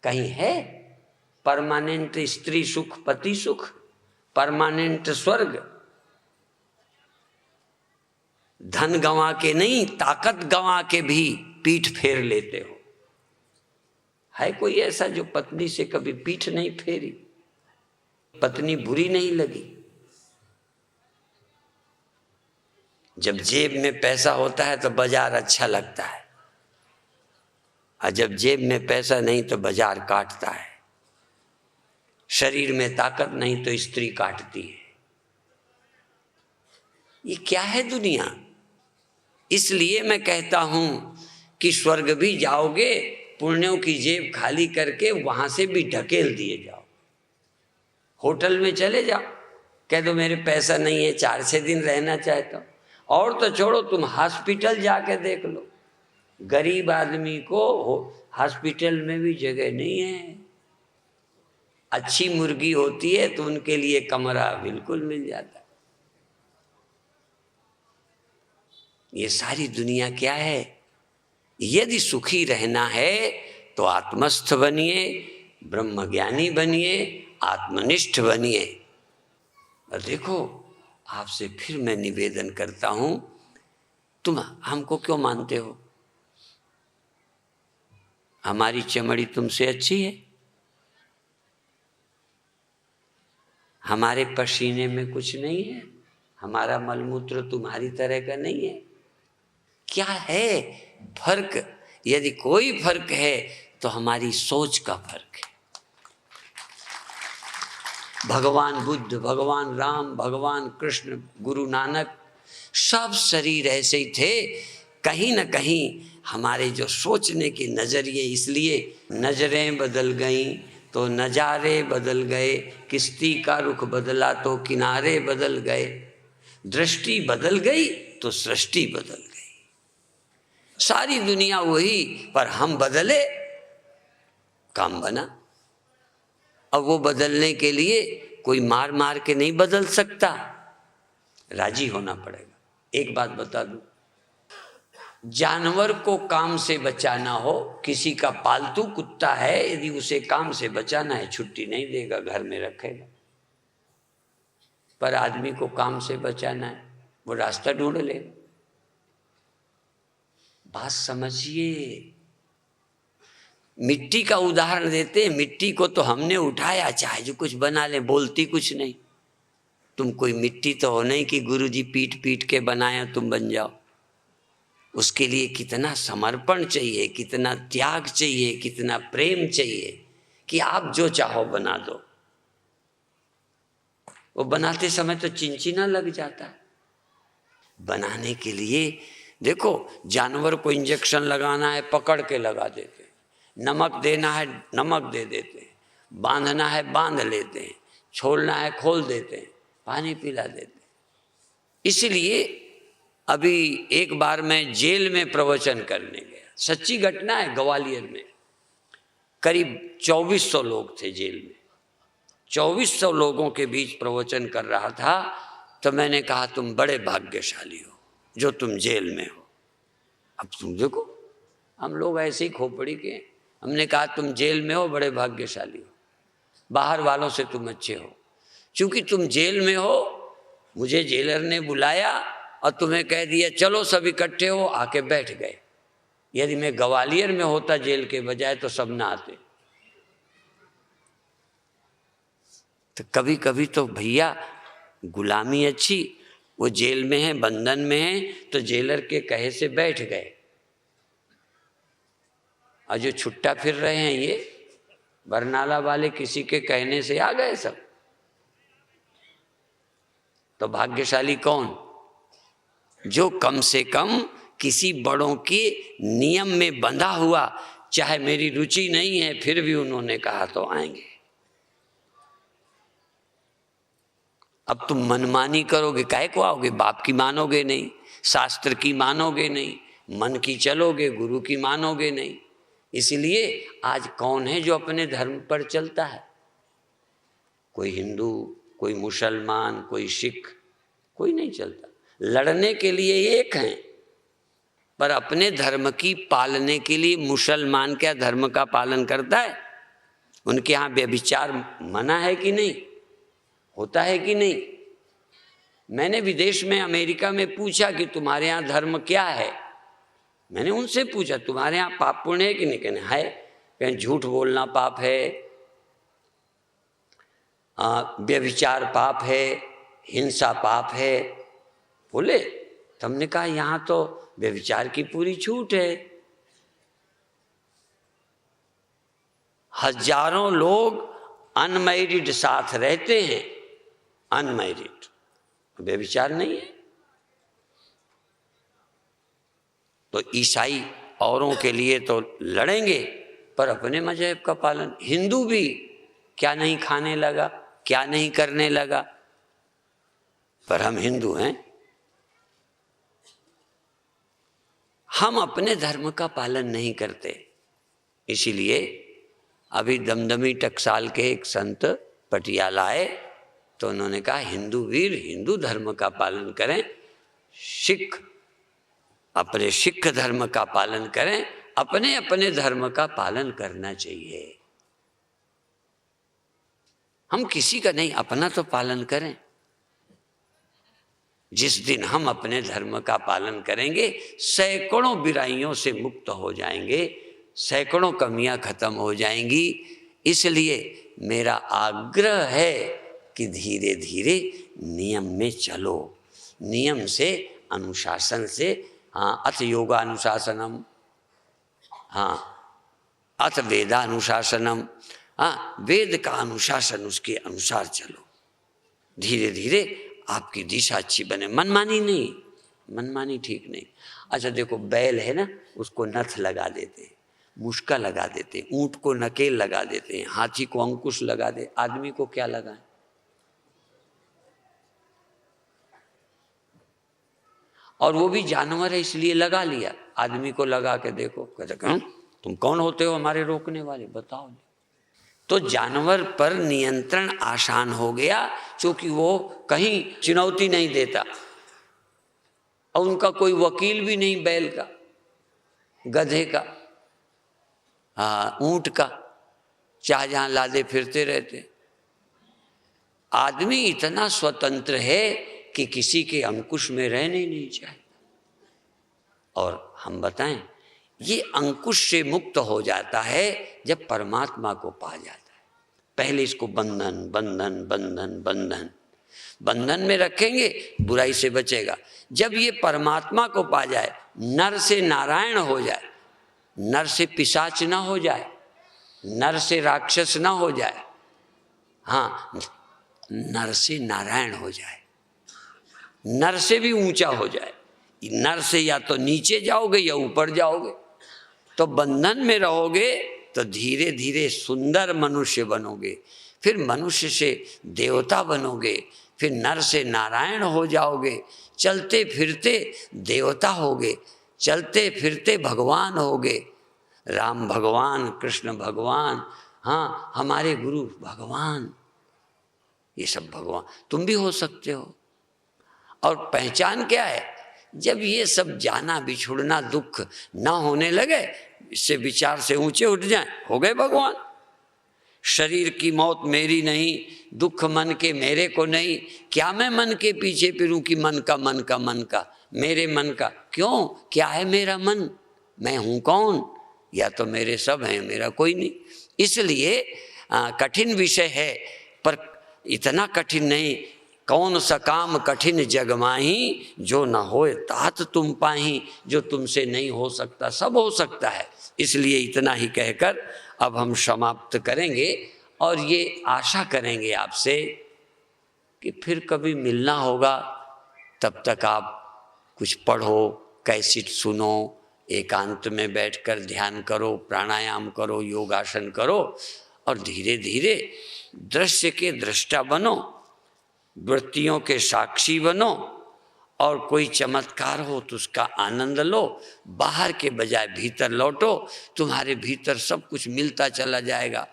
कहीं है परमानेंट स्त्री सुख, पति सुख? परमानेंट स्वर्ग। धन गंवा के नहीं, ताकत गंवा के भी पीठ फेर लेते हो। है कोई ऐसा जो पत्नी से कभी पीठ नहीं फेरी, पत्नी बुरी नहीं लगी? जब जेब में पैसा होता है तो बाजार अच्छा लगता है, और जब जेब में पैसा नहीं तो बाजार काटता है। शरीर में ताकत नहीं तो स्त्री काटती है। ये क्या है दुनिया? इसलिए मैं कहता हूं कि स्वर्ग भी जाओगे, पुण्यों की जेब खाली करके वहां से भी ढकेल दिए जाओ। होटल में चले जाओ, कह दो मेरे पैसा नहीं है, 4-6 दिन रहना चाहता हूं। और तो छोड़ो, तुम हॉस्पिटल जाके देख लो, गरीब आदमी को हॉस्पिटल में भी जगह नहीं है। अच्छी मुर्गी होती है तो उनके लिए कमरा बिल्कुल मिल जाता है। ये सारी दुनिया क्या है? यदि सुखी रहना है तो आत्मस्थ बनिए, ब्रह्मज्ञानी बनिए, आत्मनिष्ठ बनिए। और देखो, आपसे फिर मैं निवेदन करता हूं, तुम हमको क्यों मानते हो? हमारी चमड़ी तुमसे अच्छी है? हमारे पसीने में कुछ नहीं है? हमारा मलमूत्र तुम्हारी तरह का नहीं है? क्या है फर्क? यदि कोई फर्क है तो हमारी सोच का फर्क है। भगवान बुद्ध, भगवान राम, भगवान कृष्ण, गुरु नानक, सब शरीर ऐसे ही थे। कहीं न कहीं हमारे जो सोचने के नजरिए, इसलिए नजरें बदल गईं तो नजारे बदल गए, किश्ती का रुख बदला तो किनारे बदल गए, दृष्टि बदल गई तो सृष्टि बदल गई। सारी दुनिया वही, पर हम बदले, काम बना। अब वो बदलने के लिए कोई मार मार के नहीं बदल सकता, राजी होना पड़ेगा। एक बात बता दूं, जानवर को काम से बचाना हो, किसी का पालतू कुत्ता है, यदि उसे काम से बचाना है, छुट्टी नहीं देगा, घर में रखेगा। पर आदमी को काम से बचाना है, वो रास्ता ढूंढ लेगा। बात समझिए। मिट्टी का उदाहरण देते हैं, मिट्टी को तो हमने उठाया, चाहे जो कुछ बना ले, बोलती कुछ नहीं। तुम कोई मिट्टी तो हो नहीं कि गुरुजी पीट पीट के बनाया तुम बन जाओ। उसके लिए कितना समर्पण चाहिए, कितना त्याग चाहिए, कितना प्रेम चाहिए कि आप जो चाहो बना दो। वो बनाते समय तो चिंचिना लग जाता है। बनाने के लिए देखो, जानवर को इंजेक्शन लगाना है, पकड़ के लगा देते हैं, नमक देना है, नमक दे देते हैं, बांधना है, बांध लेते हैं, छोड़ना है, खोल देते हैं, पानी पिला देते हैं। इसलिए अभी एक बार मैं जेल में प्रवचन करने गया, सच्ची घटना है, ग्वालियर में करीब 2400 लोग थे जेल में। 2400 लोगों के बीच प्रवचन कर रहा था, तो मैंने कहा तुम बड़े भाग्यशाली हो जो तुम जेल में हो। अब तुम देखो, हम लोग ऐसे ही खोपड़ी के, हमने कहा तुम जेल में हो, बड़े भाग्यशाली हो, बाहर वालों से तुम अच्छे हो। चूंकि तुम जेल में हो, मुझे जेलर ने बुलाया और तुम्हें कह दिया चलो सब इकट्ठे हो, आके बैठ गए। यदि मैं ग्वालियर में होता जेल के बजाय तो सब ना आते। तो कभी कभी तो भैया गुलामी अच्छी, वो जेल में है, बंधन में है, तो जेलर के कहे से बैठ गए। और जो छुट्टा फिर रहे हैं ये बरनाला वाले, किसी के कहने से आ गए सब। तो भाग्यशाली कौन? जो कम से कम किसी बड़ों के नियम में बंधा हुआ, चाहे मेरी रुचि नहीं है फिर भी उन्होंने कहा तो आएंगे। अब तुम मनमानी करोगे, काहे को आओगे? बाप की मानोगे नहीं, शास्त्र की मानोगे नहीं, मन की चलोगे, गुरु की मानोगे नहीं। इसलिए आज कौन है जो अपने धर्म पर चलता है? कोई हिंदू, कोई मुसलमान, कोई सिख, कोई नहीं चलता। लड़ने के लिए एक हैं, पर अपने धर्म की पालने के लिए मुसलमान क्या धर्म का पालन करता है? उनके यहाँ व्यभिचार मना है कि नहीं? होता है कि नहीं? मैंने विदेश में अमेरिका में पूछा कि तुम्हारे यहाँ धर्म क्या है। मैंने उनसे पूछा तुम्हारे यहाँ पाप पुण्य है कि नहीं? कहने है। कहीं झूठ बोलना पाप है, व्यभिचार पाप है, हिंसा पाप है। बोले तो हमने कहा यहाँ तो व्यभिचार की पूरी छूट है। हजारों लोग अनमैरिड साथ रहते हैं, अनमैरिड, व्यभिचार नहीं है। तो ईसाई औरों के लिए तो लड़ेंगे पर अपने मजहब का पालन। हिंदू भी क्या नहीं खाने लगा, क्या नहीं करने लगा, पर हम हिंदू हैं। हम अपने धर्म का पालन नहीं करते। इसीलिए अभी दमदमी टकसाल के एक संत पटियाला आए तो उन्होंने कहा हिंदू वीर हिंदू धर्म का पालन करें, सिख अपने सिख धर्म का पालन करें, अपने अपने धर्म का पालन करना चाहिए। हम किसी का नहीं, अपना तो पालन करें। जिस दिन हम अपने धर्म का पालन करेंगे सैकड़ों बुराइयों से मुक्त हो जाएंगे, सैकड़ों कमियां खत्म हो जाएंगी। इसलिए मेरा आग्रह है कि धीरे धीरे नियम में चलो, नियम से, अनुशासन से। हाँ, अथ योगानुशासनम, हाँ अथ वेदानुशासनम, हाँ वेद का अनुशासन, उसके अनुसार चलो। धीरे धीरे आपकी दिशा अच्छी बने। मनमानी नहीं, मनमानी ठीक नहीं। अच्छा देखो, बैल है ना, उसको नथ लगा देते हैं, मुश्का लगा देते हैं, ऊंट को नकेल लगा देते हैं, हाथी को अंकुश लगा दे, आदमी को क्या लगाएं? और वो भी जानवर है इसलिए लगा लिया। आदमी को लगा के देखो, कहते तुम कौन होते हो हमारे रोकने वाले, बताओ। तो जानवर पर नियंत्रण आसान हो गया क्योंकि वो कहीं चुनौती नहीं देता और उनका कोई वकील भी नहीं, बैल का, गधे का, ऊंट का, चाहे जहां लादे फिरते रहते। आदमी इतना स्वतंत्र है कि किसी के अंकुश में रहने ही नहीं चाहिए। और हम बताएं, ये अंकुश से मुक्त हो जाता है जब परमात्मा को पा जाता है। पहले इसको बंधन बंधन बंधन बंधन बंधन में रखेंगे, बुराई से बचेगा। जब ये परमात्मा को पा जाए, नर से नारायण हो जाए, नर से पिशाच ना हो जाए, नर से राक्षस ना हो जाए, हाँ नर से नारायण हो जाए, नर से भी ऊंचा हो जाए। नर से या तो नीचे जाओगे या ऊपर जाओगे। तो बंधन में रहोगे तो धीरे धीरे सुंदर मनुष्य बनोगे, फिर मनुष्य से देवता बनोगे, फिर नर से नारायण हो जाओगे, चलते फिरते देवता होगे, चलते फिरते भगवान होगे। राम भगवान, कृष्ण भगवान, हाँ हमारे गुरु भगवान, ये सब भगवान। तुम भी हो सकते हो। और पहचान क्या है? जब ये सब जाना बिछुड़ना दुख ना होने लगे, इससे विचार से ऊंचे उठ जाएं, हो गए भगवान। शरीर की मौत मेरी नहीं, दुख मन के मेरे को नहीं, क्या मैं मन के पीछे फिरूं कि मन का मन का मन का, मेरे मन का क्यों? क्या है मेरा मन? मैं हूं कौन? या तो मेरे सब हैं, मेरा कोई नहीं। इसलिए कठिन विषय है, पर इतना कठिन नहीं। कौन सा काम कठिन जग माही, जो न होए तात तुम पाही। जो तुमसे नहीं हो सकता सब हो सकता है। इसलिए इतना ही कहकर अब हम समाप्त करेंगे और ये आशा करेंगे आपसे कि फिर कभी मिलना होगा। तब तक आप कुछ पढ़ो, कैसेट सुनो, एकांत में बैठकर ध्यान करो, प्राणायाम करो, योगासन करो और धीरे धीरे दृश्य के दृष्टा बनो, वृत्तियों के साक्षी बनो और कोई चमत्कार हो तो उसका आनंद लो। बाहर के बजाय भीतर लौटो, तुम्हारे भीतर सब कुछ मिलता चला जाएगा।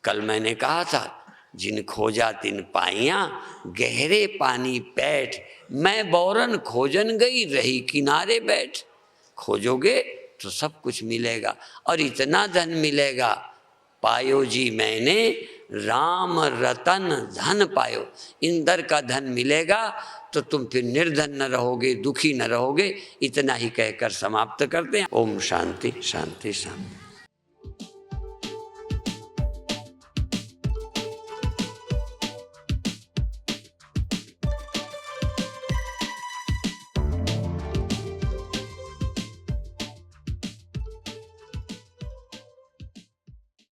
कल मैंने कहा था, जिन खोजा तिन पाइयां, गहरे पानी पैठ, मैं बौरन खोजन गई रही किनारे बैठ। खोजोगे तो सब कुछ मिलेगा और इतना धन मिलेगा, पायो जी मैंने राम रतन धन पायो। इंदर का धन मिलेगा तो तुम फिर निर्धन न रहोगे, दुखी न रहोगे। इतना ही कहकर समाप्त करते हैं। ओम शांति शांति शांति।